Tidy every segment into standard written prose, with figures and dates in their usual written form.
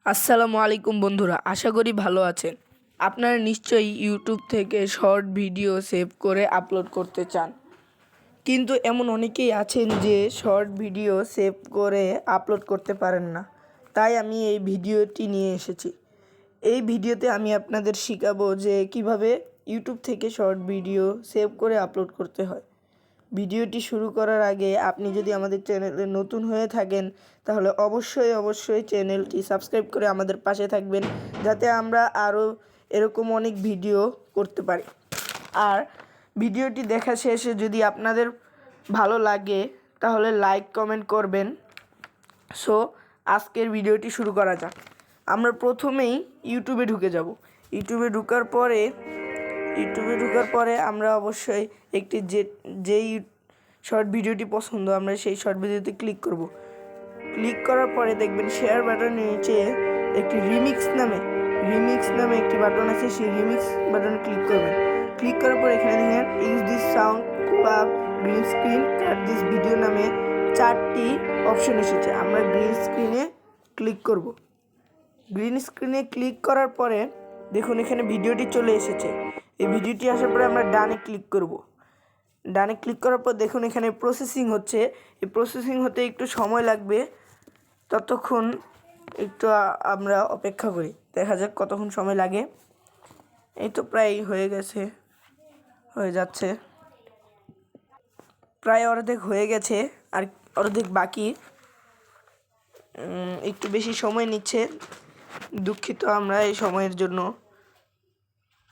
আসসালামু আলাইকুম বন্ধুরা, আশা করি ভালো আছেন। আপনারা নিশ্চয়ই ইউটিউব থেকে শর্ট ভিডিও সেভ করে আপলোড করতে চান, কিন্তু এমন অনেকেই আছেন যে শর্ট ভিডিও সেভ করে আপলোড করতে পারেন না। তাই আমি এই ভিডিওটি নিয়ে এসেছি। এই ভিডিওতে আমি আপনাদের শেখাবো যে কিভাবে ইউটিউব থেকে শর্ট ভিডিও সেভ করে আপলোড করতে হয়। ভিডিওটি শুরু করার আগে আপনি যদি আমাদের চ্যানেলে নতুন হয়ে থাকেন তাহলে অবশ্যই চ্যানেলটি সাবস্ক্রাইব করে আমাদের পাশে থাকবেন, যাতে আমরা আরও এরকম অনেক ভিডিও করতে পারি। আর ভিডিওটি দেখা শেষে যদি আপনাদের ভালো লাগে তাহলে লাইক কমেন্ট করবেন। সো আজকের ভিডিওটি শুরু করা যাক। আমরা প্রথমেই ইউটিউবে ঢুকে যাব। ইউটিউবে ঢোকার পরে আমরা অবশ্যই একটি যেই শর্ট ভিডিওটি পছন্দ আমরা সেই শর্ট ভিডিওতে ক্লিক করব। ক্লিক করার পরে দেখবেন শেয়ার বাটনের নিচে একটি রিমিক্স নামে একটি বাটন আছে, সেই রিমিক্স বাটনে ক্লিক করবেন। ক্লিক করার পর এখানে দেখেন use this sound club, green screen, cut this video নামে 4টি অপশন এসেছে। আমরা গ্রিন স্ক্রিনে ক্লিক করব। গ্রিন স্ক্রিনে ক্লিক করার পরে দেখুন এখানে ভিডিওটি চলে এসেছে। এই ভিডিওটি আসার পরে আমরা ডানে ক্লিক করব। ডানে ক্লিক করার পর দেখুন এখানে প্রসেসিং হচ্ছে। এই প্রসেসিং হতে একটু সময় লাগবে, ততক্ষণ একটু আমরা অপেক্ষা করি, দেখা যাক কতক্ষণ সময় লাগে। এই তো প্রায় হয়ে যাচ্ছে, প্রায় অর্ধেক হয়ে গেছে, আর অর্ধেক বাকি। একটু বেশি সময় নিচ্ছে, দুঃখিত আমরা এই সময়ের জন্য,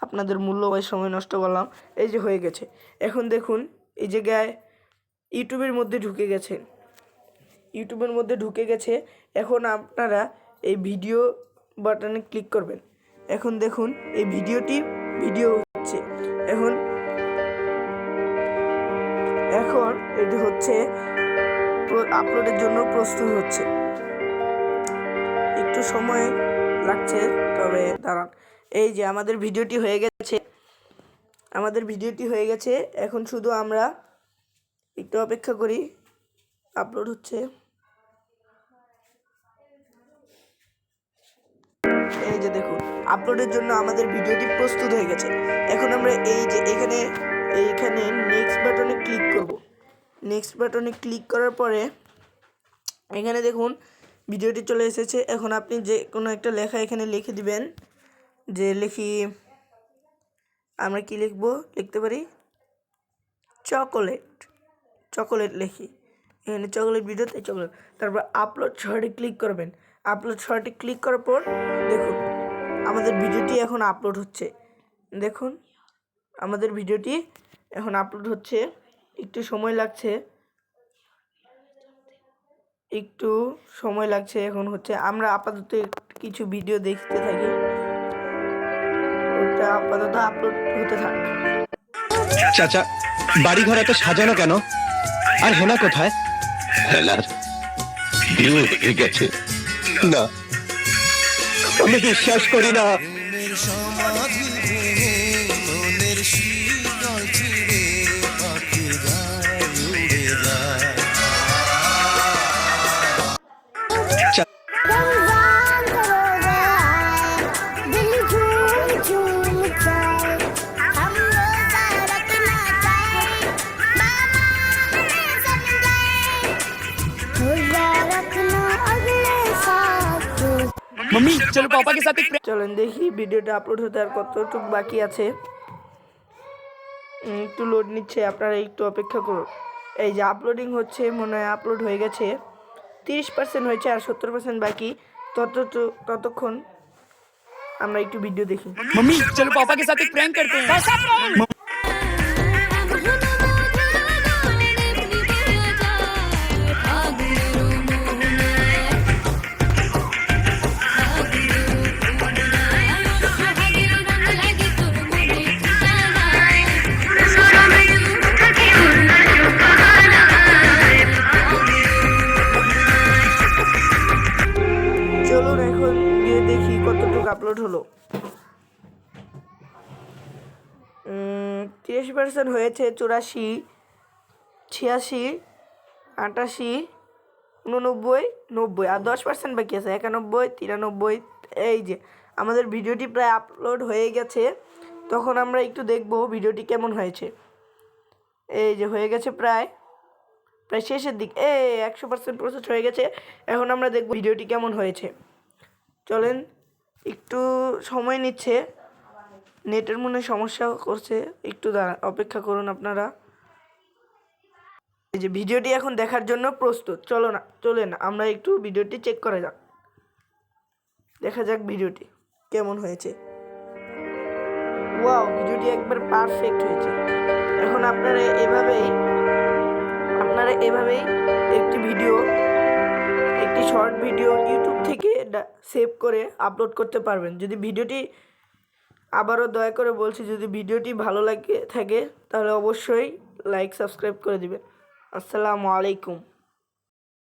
আপনাদের মূল্যবান সময় নষ্ট করলাম। এই যে হয়ে গেছে। এখন দেখুন এই জায়গায় ইউটিউবের মধ্যে ঢুকে গেছে। এখন আপনারা এই ভিডিও বাটনে ক্লিক করবেন। এখন দেখুন এই ভিডিও হচ্ছে। এখন এটি হচ্ছে আপলোডের জন্য প্রস্তুত হচ্ছে। একটু সময় লাগছে, তবে দাঁড়ান। এই যে আমাদের ভিডিওটি হয়ে গেছে। এখন শুধু আমরা একটু অপেক্ষা করি, আপলোড হচ্ছে। এই যে দেখুন আপলোডের জন্য আমাদের ভিডিওটি প্রস্তুত হয়ে গেছে। এখন আমরা এই যে এইখানে নেক্সট বাটনে ক্লিক করব। নেক্সট বাটনে ক্লিক করার পরে এখানে দেখুন ভিডিওটি চলে এসেছে। এখন আপনি যে কোনো একটা লেখা এখানে লিখে দিবেন। যে আমরা কি লিখতে পারি চকোলেট লিখি। এখানে চকোলেট ভিডিওতে চকোলেট, তারপর আপলোড শর্টে ক্লিক করবেন। আপলোড শর্টে ক্লিক করার পর দেখুন আমাদের ভিডিওটি এখন আপলোড হচ্ছে। দেখুন আমাদের ভিডিওটি এখন আপলোড হচ্ছে। একটু সময় লাগছে, এখন হচ্ছে। আমরা আপাতত কিছু ভিডিও দেখতে থাকি, ওটা আপাতত আপলোড হতে থাক। চাচা, বাড়ি ঘর এত সাজানো কেন? আর হেনা কোথায়? হেনার বিয়ে হয়ে গেছে। না, আমি বিশ্বাস করি না। मम्मी चलो पापा के साथ চলেন দেখি ভিডিওটা আপলোড হতে আর কতটুকু বাকি আছে। একটু লোড নিচ্ছে, আপনারা একটু অপেক্ষা করুন। এই যে আপলোডিং হচ্ছে, মনে হয় আপলোড হয়ে গেছে। 30% হয়েছে আর 70% বাকি। ততক্ষণ আমরা একটু ভিডিও দেখি। मम्मी चलो पापा के साथ एक प्रैंक करते हैं। চলুন এখন গিয়ে দেখি কতটুকু আপলোড হলো। 30% হয়েছে, 84, 86, 88, 89, 90 আর 10% বাকি আছে, 91, 93। এই যে আমাদের ভিডিওটি প্রায় আপলোড হয়ে গেছে। তখন আমরা একটু দেখব ভিডিওটি কেমন হয়েছে। এই যে হয়ে গেছে প্রায় শেষের দিক। 100% প্রসেস হয়ে গেছে। এখন আমরা দেখব ভিডিওটি কেমন হয়েছে। চলেন, একটু সময় নিচ্ছে, নেটের মনে সমস্যা করছে, একটু অপেক্ষা করুন আপনারা। এই যে ভিডিওটি এখন দেখার জন্য প্রস্তুত। চলেন আমরা একটু ভিডিওটি চেক করা যাক, দেখা যাক ভিডিওটি কেমন হয়েছে। ওয়াও, ভিডিওটি একবার পারফেক্ট হয়েছে। এখন আপনারা এভাবেই একটি শর্ট ভিডিও ইউটিউব থেকে সেভ করে আপলোড করতে পারবেন। যদি ভিডিওটি, আবারও দয়া করে বলছি, যদি ভিডিওটি ভালো থাকে তাহলে অবশ্যই লাইক সাবস্ক্রাইব করে দিবেন। আসসালামু আলাইকুম।